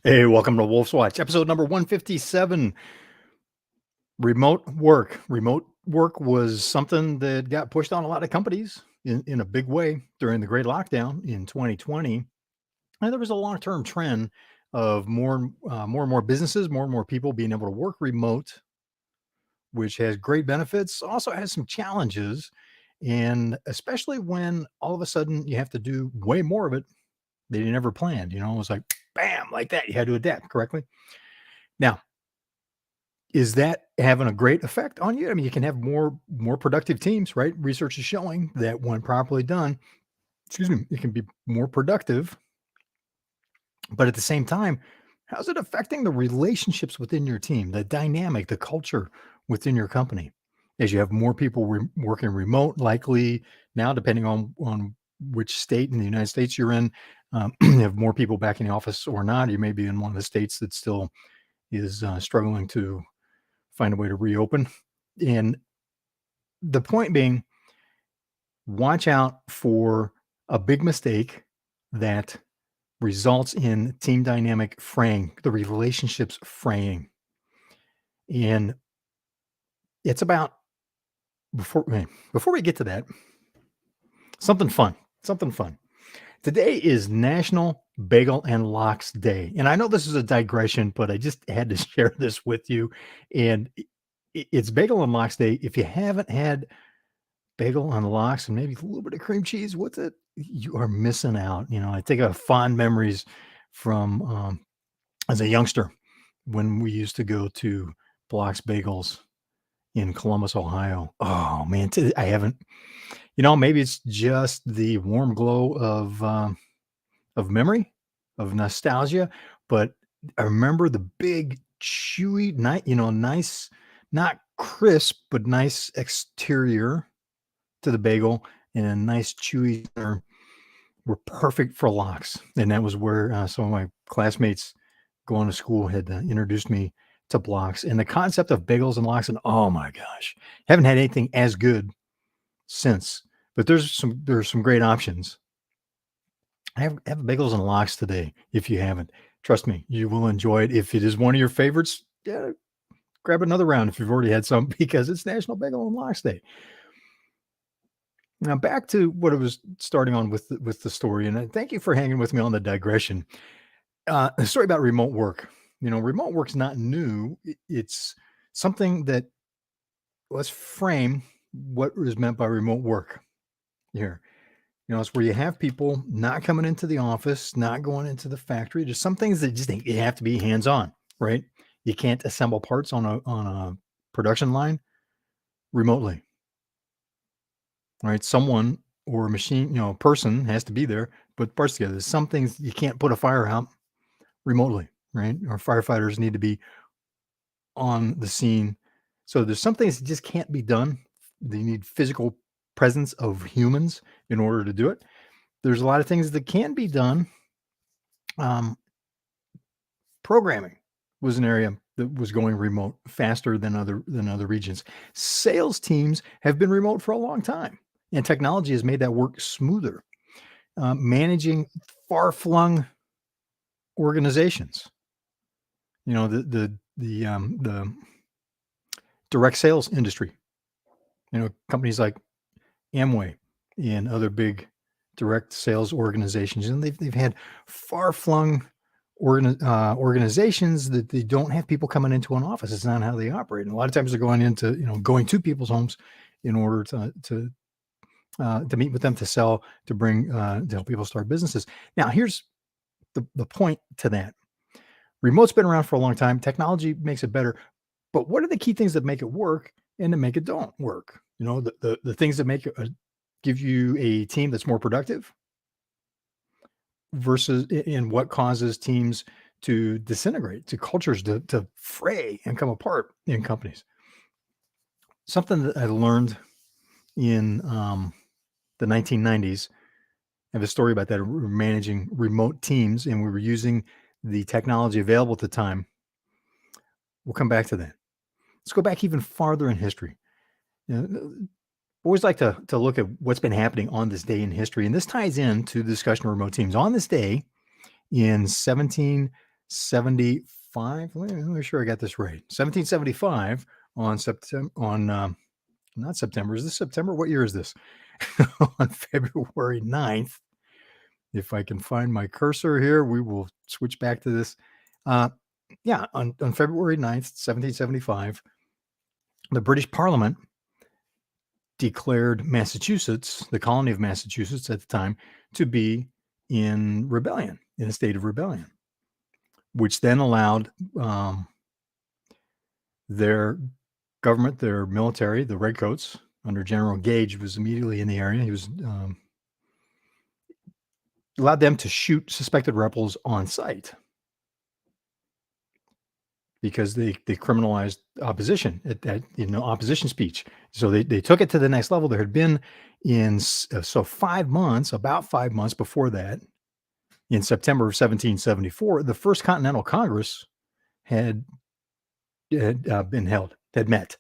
Hey, welcome to Wolf's Watch, episode number 157. Remote work. Remote work was something that got pushed on a lot of companies in a big way during the great lockdown in 2020. And there was a long-term trend of more and more businesses, more and more people being able to work remote, which has great benefits, also has some challenges. And especially when all of a sudden you have to do way more of it than you never planned. It was like bam, like that. You had to adapt correctly. Now, is that having a great effect on you? I mean, you can have more productive teams, right? Research is showing that when properly done, excuse me, it can be more productive. But at the same time, how's it affecting the relationships within your team, the dynamic, the culture within your company? As you have more people working remote, likely now, depending on which state in the United States you're in, you have more people back in the office or not. You may be in one of the states that still is struggling to find a way to reopen. And the point being, watch out for a big mistake that results in team dynamic fraying, the relationships fraying. And it's about before we get to that, something fun, something fun. Today is National Bagel and Lox Day. And I know this is a digression, but I just had to share this with you. And it's Bagel and Lox Day. If you haven't had bagel on the lox and maybe a little bit of cream cheese with it, you are missing out. I think of fond memories from as a youngster when we used to go to Block's Bagels in Columbus, Ohio. Oh man, I haven't. Maybe it's just the warm glow of memory, of nostalgia, but I remember the big, chewy, nice, not crisp, but nice exterior to the bagel and a nice chewy center were perfect for lox. And that was where some of my classmates going to school had introduced me to blocks and the concept of bagels and lox. And oh my gosh, haven't had anything as good since. But there's some great options. Have bagels and lox today if you haven't. Trust me, you will enjoy it. If it is one of your favorites, yeah, grab another round if you've already had some because it's National Bagel and Lox Day. Now back to what I was starting on with the story, and thank you for hanging with me on the digression. The story about remote work. Remote work's not new. It's something that let's frame what is meant by remote work here. It's where you have people not coming into the office, not going into the factory. There's some things that just you have to be hands on, right? You can't assemble parts on a production line remotely. Right? Someone or a machine, a person has to be there, put parts together. There's some things you can't put a fire out remotely, right? Or firefighters need to be on the scene. So there's some things that just can't be done. They need physical presence of humans in order to do it. There's a lot of things that can be done. Programming was an area that was going remote faster than other regions. Sales teams have been remote for a long time, and technology has made that work smoother. Managing far-flung organizations, the direct sales industry, companies like Amway and other big direct sales organizations, and they've had far-flung organizations that they don't have people coming into an office. It's not how they operate. And a lot of times they're going to people's homes in order to meet with them, to sell, to bring, to help people start businesses. Now, here's the point to that. Remote's been around for a long time. Technology makes it better. But what are the key things that make it work and to make it don't work? The things that make it give you a team that's more productive versus in what causes teams to disintegrate, to cultures to fray and come apart in companies. Something that I learned in the 1990s. I have a story about that. We were managing remote teams and we were using the technology available at the time. We'll come back to that. Let's go back even farther in history. Always like to look at what's been happening on this day in history. And this ties into the discussion of remote teams. On this day in 1775. Let me make sure I got this right. 1775 on September, not September. Is this September? What year is this? On February 9th. If I can find my cursor here, we will switch back to this. Yeah, on February 9th, 1775, the British Parliament declared Massachusetts, the colony of Massachusetts at the time, to be in rebellion, in a state of rebellion, which then allowed their government, their military, the Redcoats, under General Gage, was immediately in the area. He was allowed them to shoot suspected rebels on sight because they criminalized opposition at opposition speech. So they took it to the next level. There had been about 5 months before that, in September of 1774, the First Continental Congress had met,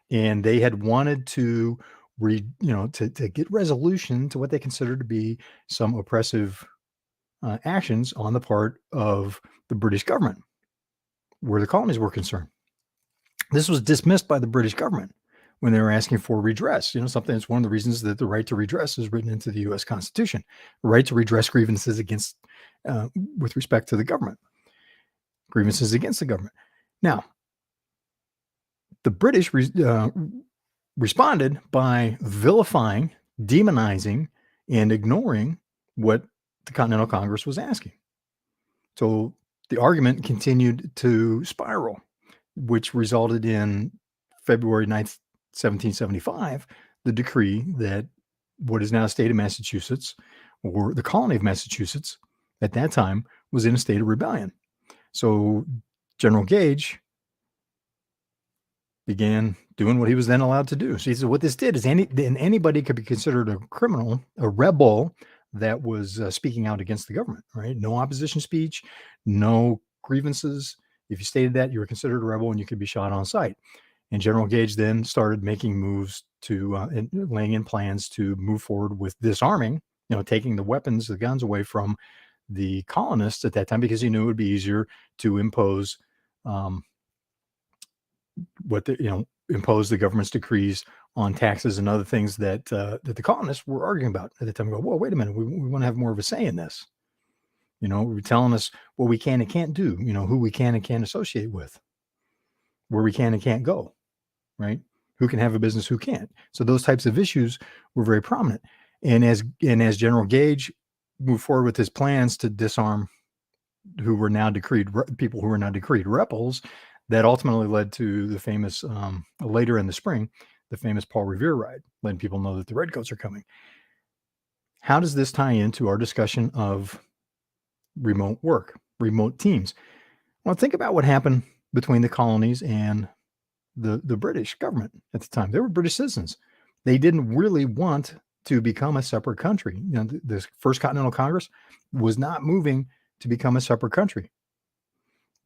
and they had wanted to to get resolution to what they considered to be some oppressive actions on the part of the British government, where the colonies were concerned. This was dismissed by the British government when they were asking for redress. Something that's one of the reasons that the right to redress is written into the U.S. Constitution, the right to redress grievances against, with respect to the government, grievances against the government. Now, the British responded by vilifying, demonizing, and ignoring what the Continental Congress was asking. So the argument continued to spiral, which resulted in February 9th, 1775, the decree that what is now the state of Massachusetts, or the colony of Massachusetts at that time, was in a state of rebellion. So General Gage began doing what he was then allowed to do. So he said what this did is anybody could be considered a criminal, a rebel that was speaking out against the government, right? No opposition speech, no grievances. If you stated that, you were considered a rebel and you could be shot on sight. And General Gage then started making moves to and laying in plans to move forward with disarming, taking the weapons, the guns away from the colonists at that time, because he knew it would be easier to impose impose the government's decrees on taxes and other things that the colonists were arguing about at the time. Go, well, wait a minute, we want to have more of a say in this. We're telling us what we can and can't do, who we can and can't associate with, where we can and can't go, right? Who can have a business, who can't. So those types of issues were very prominent. And as General Gage moved forward with his plans to disarm people who were now decreed rebels, that ultimately led to the famous, later in the spring, the famous Paul Revere ride, letting people know that the Redcoats are coming. How does this tie into our discussion of remote work, remote teams? Well, think about what happened between the colonies and the British government at the time. They were British citizens. They didn't really want to become a separate country. The First Continental Congress was not moving to become a separate country.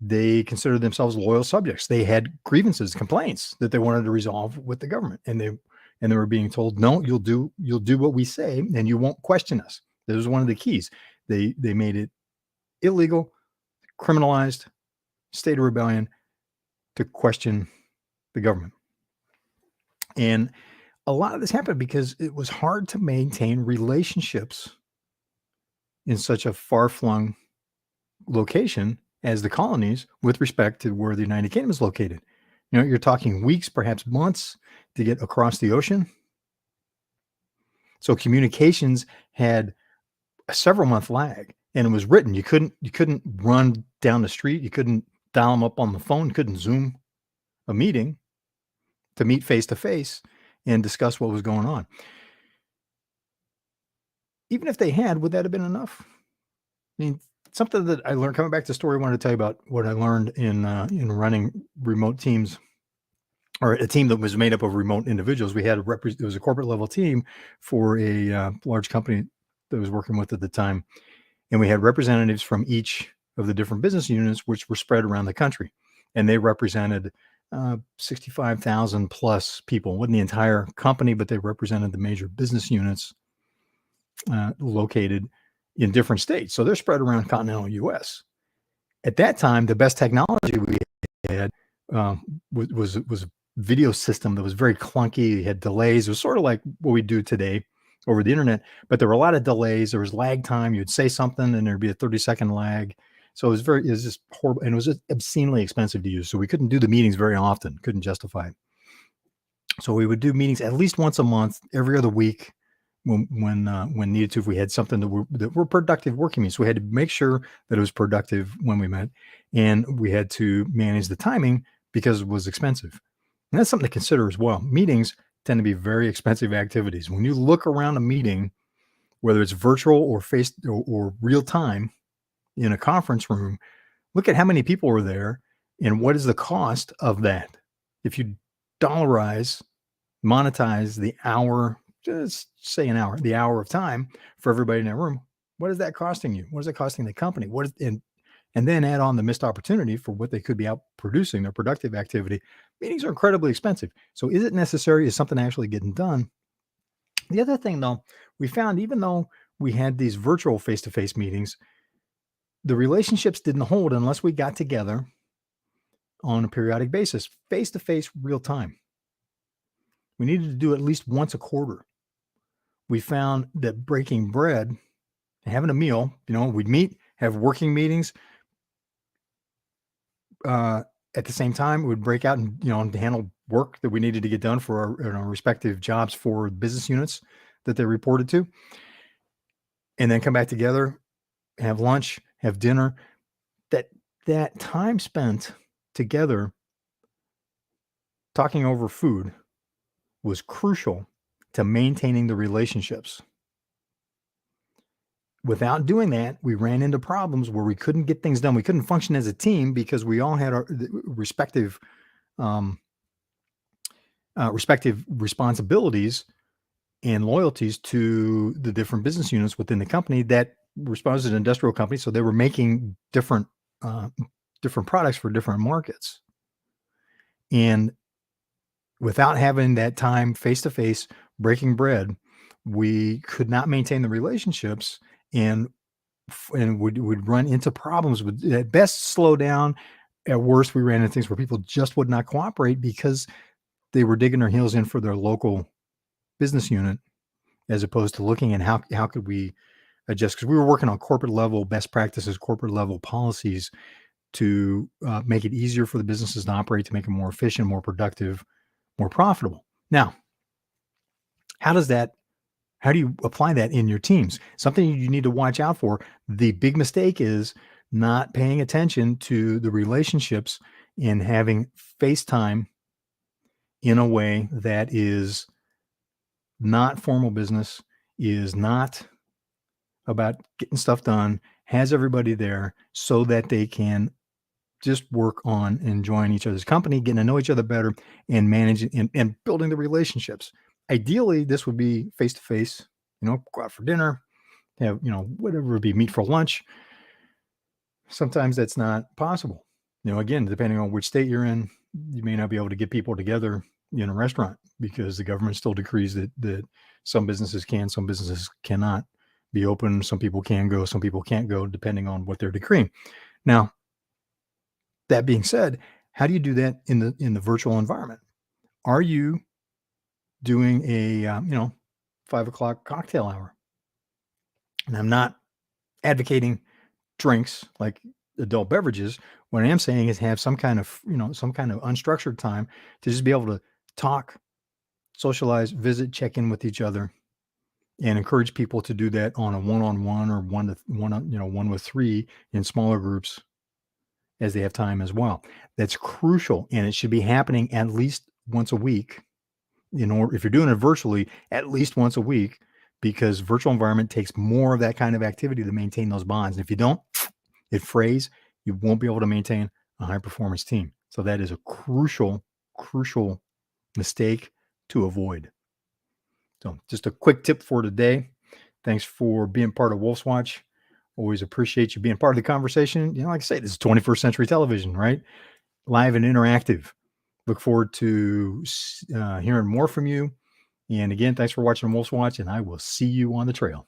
They considered themselves loyal subjects. They had grievances, complaints that they wanted to resolve with the government, and they were being told, no, you'll do what we say, and you won't question us. This was one of the keys. They made it illegal, criminalized, state of rebellion to question the government. And a lot of this happened because it was hard to maintain relationships in such a far-flung location as the colonies with respect to where the United Kingdom is located. You're talking weeks, perhaps months, to get across the ocean. So communications had a several-month lag, and it was written. You couldn't run down the street. You couldn't dial them up on the phone. You couldn't Zoom a meeting to meet face-to-face and discuss what was going on. Even if they had, would that have been enough? I mean, something that I learned, coming back to the story, I wanted to tell you about what I learned in running remote teams, or a team that was made up of remote individuals. We had it was a corporate level team for a large company that I was working with at the time. And we had representatives from each of the different business units, which were spread around the country. And they represented 65,000 plus people. It wasn't the entire company, but they represented the major business units located in different states. So they're spread around continental U.S. At that time, the best technology we had was a video system that was very clunky. It had delays. It was sort of like what we do today over the internet, but there were a lot of delays. There was lag time. You'd say something and there'd be a 30-second lag. So it was just horrible, and it was just obscenely expensive to use. So we couldn't do the meetings very often, couldn't justify it. So we would do meetings at least once a month, every other week, when needed to. If we had something that were productive working meetings, we had to make sure that it was productive when we met, and we had to manage the timing because it was expensive. And that's something to consider as well. Meetings tend to be very expensive activities. When you look around a meeting, whether it's virtual or face or real time in a conference room, look at how many people are there and what is the cost of that. If you monetize the hour, just say an hour, the hour of time for everybody in that room, what is that costing you? What is it costing the company? And then add on the missed opportunity for what they could be out producing, their productive activity. Meetings are incredibly expensive. So is it necessary? Is something actually getting done? The other thing, though, we found even though we had these virtual face-to-face meetings, the relationships didn't hold unless we got together on a periodic basis, face-to-face, real time. We needed to do at least once a quarter. We found that breaking bread, having a meal, we'd meet, have working meetings. At the same time, we'd break out and, to handle work that we needed to get done for our respective jobs for business units that they reported to. And then come back together, have lunch, have dinner. That time spent together talking over food was crucial to maintaining the relationships. Without doing that, we ran into problems where we couldn't get things done. We couldn't function as a team because we all had our respective responsibilities and loyalties to the different business units within the company that responds to an industrial company. So they were making different products for different markets. And without having that time face-to-face breaking bread, we could not maintain the relationships and would run into problems. Would at best slow down. At worst, we ran into things where people just would not cooperate because they were digging their heels in for their local business unit, as opposed to looking at how could we adjust, because we were working on corporate level best practices, corporate level policies to make it easier for the businesses to operate, to make them more efficient, more productive, more profitable. Now, how do you apply that in your teams? Something you need to watch out for. The big mistake is not paying attention to the relationships and having FaceTime in a way that is not formal business, is not about getting stuff done, has everybody there so that they can just work on enjoying each other's company, getting to know each other better, and managing and building the relationships. Ideally, this would be face-to-face, go out for dinner, have, whatever it be, meet for lunch. Sometimes that's not possible. Again, depending on which state you're in, you may not be able to get people together in a restaurant because the government still decrees that some businesses can, some businesses cannot be open. Some people can go, some people can't go, depending on what they're decreeing. Now, that being said, how do you do that in the virtual environment? Are you doing a 5:00 cocktail hour? And I'm not advocating drinks like adult beverages. What I am saying is have some kind of unstructured time to just be able to talk, socialize, visit, check in with each other, and encourage people to do that on a one-on-one or one with three in smaller groups as they have time as well. That's crucial, and it should be happening at least once a week. If you're doing it virtually, at least once a week, because virtual environment takes more of that kind of activity to maintain those bonds. And if you don't, it frays. You won't be able to maintain a high performance team. So that is a crucial mistake to avoid. So just a quick tip for today. Thanks for being part of Wolf's Watch. Always appreciate you being part of the conversation. Like I say, this is 21st century television, right? Live and interactive. Look forward to hearing more from you. And again, thanks for watching Wolf's Watch, and I will see you on the trail.